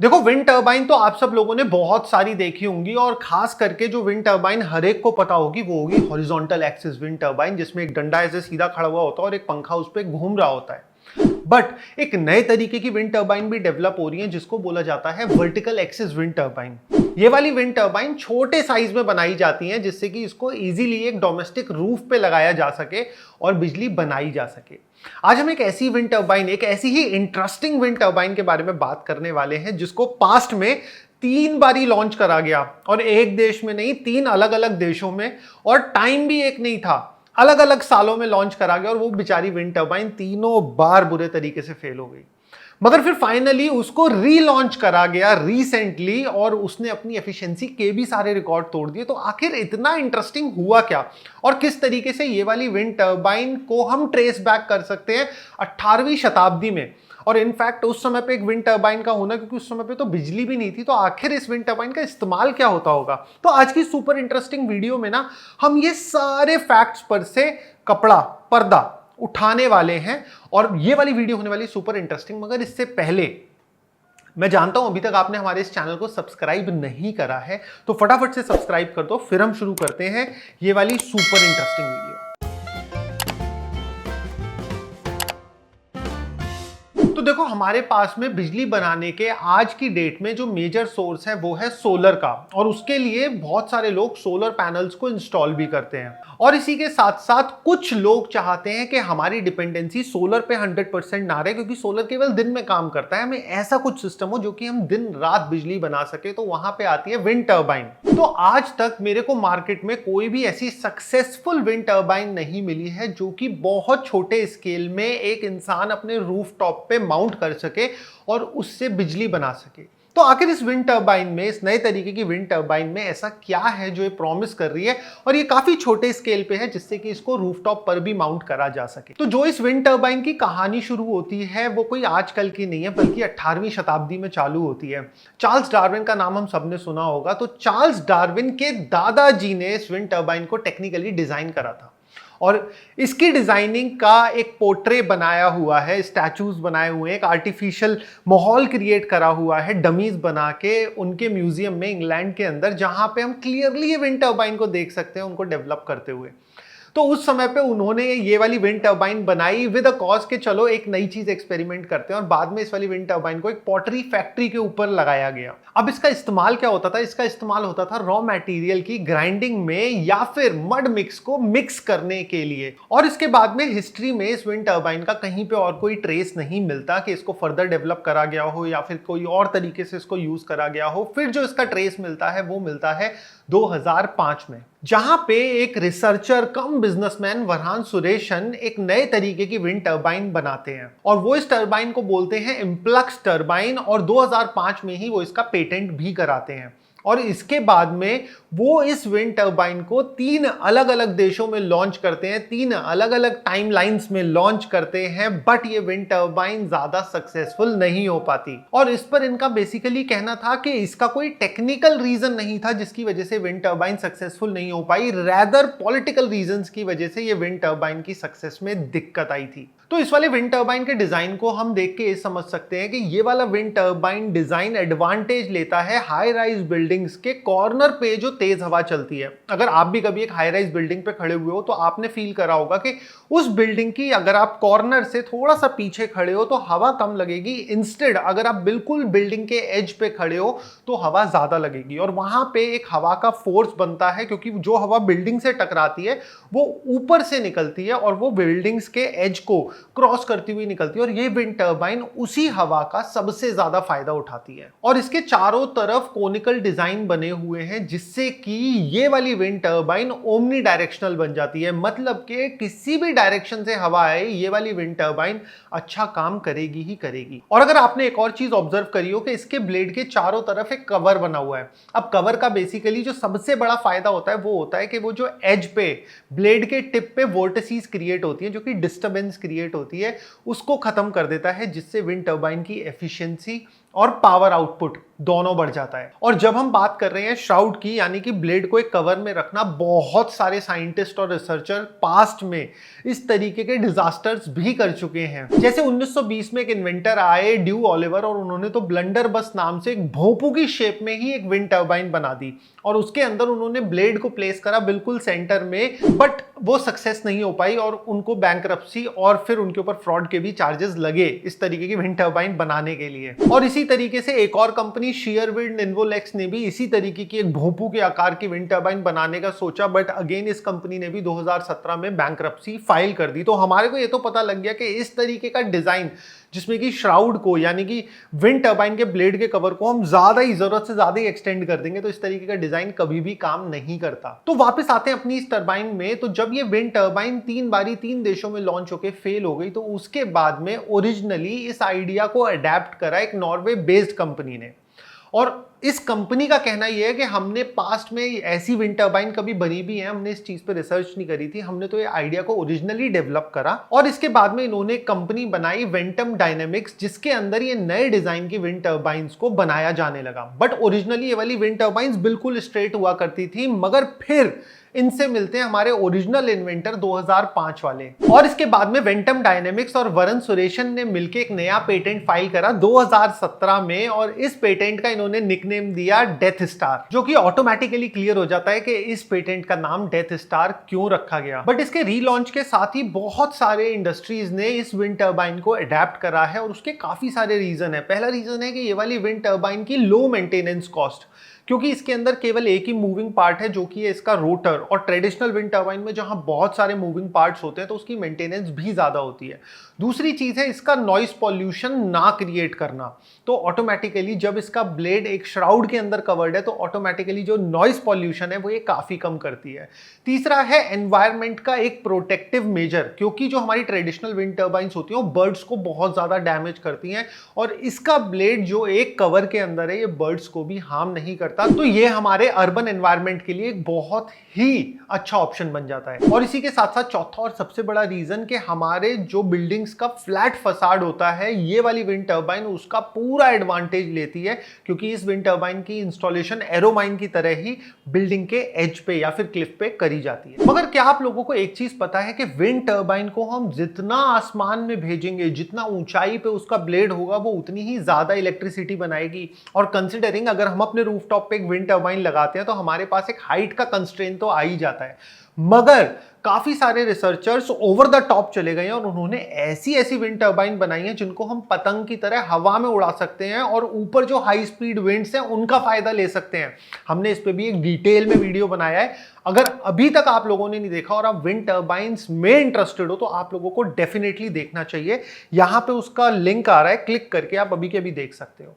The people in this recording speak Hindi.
देखो, विंड टर्बाइन तो आप सब लोगों ने बहुत सारी देखी होंगी और खास करके जो विंड टर्बाइन हर एक को पता होगी वो होगी हॉरिजॉन्टल एक्सिस विंड टर्बाइन, जिसमें एक डंडा ऐसे सीधा खड़ा हुआ होता है और एक पंखा उस पर घूम रहा होता है। बट एक नए तरीके की विंड टर्बाइन भी डेवलप हो रही है जिसको बोला जाता है वर्टिकल एक्सिस विंड टर्बाइन। ये वाली विंड टर्बाइन छोटे साइज में बनाई जाती हैं जिससे कि इसको इजीली एक डोमेस्टिक रूफ पे लगाया जा सके और बिजली बनाई जा सके। आज हम एक ऐसी विंड टर्बाइन, एक ऐसी ही इंटरेस्टिंग विंड टर्बाइन के बारे में बात करने वाले हैं जिसको पास्ट में 3 बारी लॉन्च करा गया, और एक देश में नहीं, 3 अलग अलग देशों में, और टाइम भी एक नहीं था, अलग अलग सालों में लॉन्च करा गया। और वो बेचारी विंड टर्बाइन तीनों बार बुरे तरीके से फेल हो गई, मगर फिर फाइनली उसको रीलॉन्च करा गया रिसेंटली और उसने अपनी एफिशिएंसी के भी सारे रिकॉर्ड तोड़ दिए। तो आखिर इतना इंटरेस्टिंग हुआ क्या, और किस तरीके से ये वाली विंड टर्बाइन को हम ट्रेस बैक कर सकते हैं 18वीं शताब्दी में। और इनफैक्ट उस समय पे एक विंड टर्बाइन का होना, क्योंकि उस समय पे तो बिजली भी नहीं थी, तो आखिर इस विंड टर्बाइन का इस्तेमाल क्या होता होगा। तो आज की सुपर इंटरेस्टिंग वीडियो में ना हम ये सारे फैक्ट्स पर से कपड़ा पर्दा उठाने वाले हैं, और ये वाली वीडियो होने वाली सुपर इंटरेस्टिंग। मगर इससे पहले मैं जानता हूं अभी तक आपने हमारे इस चैनल को सब्सक्राइब नहीं करा है, तो फटाफट से सब्सक्राइब कर दो, फिर हम शुरू करते हैं ये वाली सुपर इंटरेस्टिंग वीडियो। तो देखो, हमारे पास में बिजली बनाने के आज की डेट में जो मेजर सोर्स है वो है सोलर का, और उसके लिए बहुत सारे लोग सोलर पैनल्स को इंस्टॉल भी करते हैं। और इसी के साथ साथ कुछ लोग चाहते हैं कि हमारी डिपेंडेंसी सोलर पे 100% ना रहे, क्योंकि सोलर केवल दिन में काम करता है, हमें ऐसा कुछ सिस्टम हो जो कि हम दिन रात बिजली बना सके। तो वहां पे आती है विंड टर्बाइन। तो आज तक मेरे को मार्केट में कोई भी ऐसी सक्सेसफुल विंड टर्बाइन नहीं मिली है जो कि बहुत छोटे स्केल में एक इंसान अपने रूफ टॉप पे माउंट कर सके और उससे बिजली बना सके। तो आखिर इस विंड टर्बाइन में, इस नए तरीके की विंड टर्बाइन में ऐसा क्या है जो ये प्रॉमिस कर रही है, और ये काफी छोटे स्केल पे है जिससे कि इसको रूफटॉप पर भी माउंट करा जा सके। तो जो इस विंड टर्बाइन की कहानी शुरू होती है वो कोई आजकल की नहीं है, बल्कि 18वीं शताब्दी में चालू होती है। चार्ल्स डार्विन का नाम हम सबने सुना होगा। तो चार्ल्स डार्विन के दादाजी ने इस विंड टर्बाइन को टेक्निकली डिजाइन करा था, और इसकी डिजाइनिंग का एक पोर्ट्रे बनाया हुआ है, स्टैचूज बनाए हुए हैं, एक आर्टिफिशियल माहौल क्रिएट करा हुआ है डमीज बना के उनके म्यूजियम में इंग्लैंड के अंदर, जहां पे हम क्लियरली ये विंड टर्बाइन को देख सकते हैं उनको डेवलप करते हुए। तो उस समय पे उन्होंने ये वाली विंड टर्बाइन बनाई विद अ कॉज के चलो एक नई चीज एक्सपेरिमेंट करते हैं, और बाद में इस वाली विंड टर्बाइन को एक पॉटरी फैक्ट्री के ऊपर लगाया गया। अब इसका इस्तेमाल क्या होता था? इसका इस्तेमाल होता था रॉ मटेरियल की ग्राइंडिंग में या फिर मड मिक्स को मिक्स करने के लिए। और इसके बाद में हिस्ट्री में इस विंड टर्बाइन का कहीं पे और कोई ट्रेस नहीं मिलता कि इसको फर्दर डेवलप करा गया हो या फिर कोई और तरीके से इसको यूज करा गया हो। फिर जो इसका ट्रेस मिलता है वो मिलता है 2005 में, जहां पे एक रिसर्चर कम बिजनेसमैन वरहान सुरेशन एक नए तरीके की विंड टर्बाइन बनाते हैं, और वो इस टर्बाइन को बोलते हैं इम्प्लक्स टर्बाइन, और 2005 में ही वो इसका पेटेंट भी कराते हैं। और इसके बाद में वो इस विंड टर्बाइन को 3 अलग अलग देशों में लॉन्च करते हैं, 3 अलग अलग टाइमलाइंस में लॉन्च करते हैं, बट ये विंड टर्बाइन ज्यादा सक्सेसफुल नहीं हो पाती। और इस पर इनका बेसिकली कहना था कि इसका कोई टेक्निकल रीजन नहीं था जिसकी वजह से विंड टर्बाइन सक्सेसफुल नहीं हो पाई, रैदर पॉलिटिकल रीजंस की वजह से ये विंड टर्बाइन की सक्सेस में दिक्कत आई थी। तो इस वाले विंड टर्बाइन के डिजाइन को हम देख के ये समझ सकते हैं कि ये वाला विंड टर्बाइन डिजाइन एडवांटेज लेता है हाई राइज बिल्डिंग्स के कॉर्नर पे जो तेज हवा चलती है। अगर आप भी कभी एक हाई राइज बिल्डिंग पे खड़े हुए हो तो आपने फील करा होगा कि उस बिल्डिंग की अगर आप कॉर्नर से थोड़ा सा पीछे खड़े हो तो हवा कम लगेगी, इंस्टेड अगर आप बिल्कुल बिल्डिंग के एज पे खड़े हो तो हवा ज्यादा लगेगी। और वहां पे एक हवा का फोर्स बनता है, क्योंकि जो हवा बिल्डिंग से टकराती है वो ऊपर से निकलती है और वो बिल्डिंग्स के एज को क्रॉस करती हुई निकलती है, और ये विंड टर्बाइन उसी हवा का सबसे ज्यादा फायदा उठाती है। और इसके चारों तरफ कोनिकल डिजाइन बने हुए हैं जिससे कि ये वाली विंड टर्बाइन ओमनी डायरेक्शनल बन जाती है, मतलब कि किसी भी डायरेक्शन से हवा आए ये वाली विंड टर्बाइन अच्छा काम करेगी ही करेगी। और अगर आपने एक और चीज ऑब्जर्व करी हो कि इसके ब्लेड के चारों तरफ एक कवर बना हुआ है। अब कवर का बेसिकली जो सबसे बड़ा फायदा होता है वो होता है कि वो जो एज पे ब्लेड के टिप पे वोर्टिसेस क्रिएट होती है, जो कि डिस्टर्बेंस क्रिएट होती है, उसको खत्म कर देता है, जिससे विंड टर्बाइन की एफिशिएंसी और पावर आउटपुट दोनों बढ़ जाता है। और जब हम बात कर रहे हैं श्राउड की, यानी कि ब्लेड को एक कवर में रखना, बहुत सारे साइंटिस्ट और रिसर्चर पास्ट में इस तरीके के डिजास्टर्स भी कर चुके हैं। जैसे 1920 में एक इन्वेंटर आए ड्यू ऑलिवर, और उन्होंने तो ब्लंडरबस नाम से एक भोंपू की शेप में ही एक विंड टर्बाइन बना दी और उसके अंदर उन्होंने ब्लेड को प्लेस करा बिल्कुल सेंटर में, बट वो सक्सेस नहीं हो पाई और उनको बैंकरप्सी और फिर उनके ऊपर फ्रॉड के भी चार्जेस लगे इस तरीके की विंड टर्बाइन बनाने के लिए। और इसी तरीके से एक और कंपनी शेयरविंड इन्वोलेक्स ने भी इसी तरीके की एक भोंपू के आकार की विंड टर्बाइन बनाने का सोचा, बट अगेन इस कंपनी ने भी 2017 में बैंकरप्सी फाइल कर दी। तो हमारे को ये तो पता लग गया कि इस तरीके का डिजाइन जिसमें कि श्राउड को, यानी कि विंड टर्बाइन के ब्लेड के कवर को हम ज्यादा ही जरूरत से ज्यादा ही एक्सटेंड कर देंगे तो इस तरीके का डिजाइन कभी भी काम नहीं करता। तो वापस आते हैं अपनी इस टर्बाइन में। तो जब ये विंड टर्बाइन 3 बारी 3 देशों में लॉन्च होकर फेल हो गई, तो उसके बाद में ओरिजिनली इस आइडिया को अडेप्ट करा एक नॉर्वे बेस्ड कंपनी ने। और इस कंपनी का कहना यह है कि हमने पास्ट में ऐसी विंड टर्बाइन कभी बनी भी है, हमने इस चीज पे रिसर्च नहीं करी थी, हमने तो ये आइडिया को ओरिजिनली डेवलप करा और इसके बाद में इन्होंने कंपनी बनाई वेंटम डायनेमिक्स, जिसके अंदर ये नए डिजाइन की विंड टर्बाइंस को बनाया जाने लगा। बट ओरिजिनली ये वाली विंड टर्बाइंस बिल्कुल स्ट्रेट हुआ करती थी, मगर फिर इनसे मिलते हैं हमारे ओरिजिनल इन्वेंटर 2005 वाले। और इसके बाद में वेंटम डायनेमिक्स और वरुण सुरेशन ने मिलकर एक नया पेटेंट फाइल करा 2017 में, और इस पेटेंट का इन्होंने निकनेम दिया डेथ स्टार, जो कि ऑटोमेटिकली क्लियर हो जाता है कि इस पेटेंट का नाम डेथ स्टार क्यों रखा गया। बट इसके रीलॉन्च के साथ ही बहुत सारे इंडस्ट्रीज ने इस विंड टर्बाइन को अडेप्ट करा है और उसके काफी सारे रीजन है। पहला रीजन है कि ये वाली विंड टर्बाइन की लो मेंटेनेंस कॉस्ट, क्योंकि इसके अंदर केवल एक ही मूविंग पार्ट है जो कि है इसका रोटर, और ट्रेडिशनल विंड टर्बाइन में जहां बहुत सारे मूविंग पार्ट्स होते हैं तो उसकी मेंटेनेंस भी ज्यादा होती है। दूसरी चीज है इसका नॉइस पॉल्यूशन ना क्रिएट करना, तो ऑटोमेटिकली जब इसका ब्लेड एक श्राउड के अंदर कवर्ड है तो ऑटोमेटिकली जो नॉइस पॉल्यूशन है वो ये काफी कम करती है। तीसरा है एनवायरमेंट का एक प्रोटेक्टिव मेजर, क्योंकि जो हमारी ट्रेडिशनल विंड टर्बाइंस होती हैं वो बर्ड्स को बहुत ज्यादा डैमेज करती हैं और इसका ब्लेड जो एक कवर के अंदर है ये बर्ड्स को भी हार्म नहीं करता। तो ये हमारे अर्बन एनवायरनमेंट के लिए एक बहुत ही अच्छा ऑप्शन बन जाता है। और इसी के साथ साथ चौथा और सबसे बड़ा रीजन कि हमारे जो बिल्डिंग्स का फ्लैट फसाड होता है, ये वाली विंड टर्बाइन उसका पूरा एडवांटेज लेती है, क्योंकि इस विंड टर्बाइन की इंस्टॉलेशन एरोमाइन की तरह ही बिल्डिंग के एज पे या फिर क्लिफ पे करी जाती है। मगर क्या आप लोगों को एक चीज पता है कि विंड टर्बाइन को हम जितना आसमान में भेजेंगे, जितना ऊंचाई पे उसका ब्लेड होगा, वो उतनी ही ज्यादा इलेक्ट्रिसिटी बनाएगी। और कंसिडरिंग अगर हम अपने रूफटॉप पे एक विंड टर्बाइन लगाते हैं तो हमारे पास एक हाइट का कंस्ट्रेंट तो आ ही जाता है, मगर काफी सारे रिसर्चर्स ओवर द टॉप चले गए हैं और उन्होंने ऐसी ऐसी विंड टर्बाइन बनाई हैं जिनको हम पतंग की तरह हवा में उड़ा सकते हैं और ऊपर जो हाई स्पीड विंड्स हैं उनका फायदा ले सकते हैं। हमने इस पे भी एक डिटेल में वीडियो बनाया है, अगर अभी तक आप लोगों ने नहीं देखा और आप विंड टर्बाइंस में इंटरेस्टेड हो तो आप लोगों को डेफिनेटली देखना चाहिए। यहां पे उसका लिंक आ रहा है, क्लिक करके आप अभी के अभी देख सकते हो।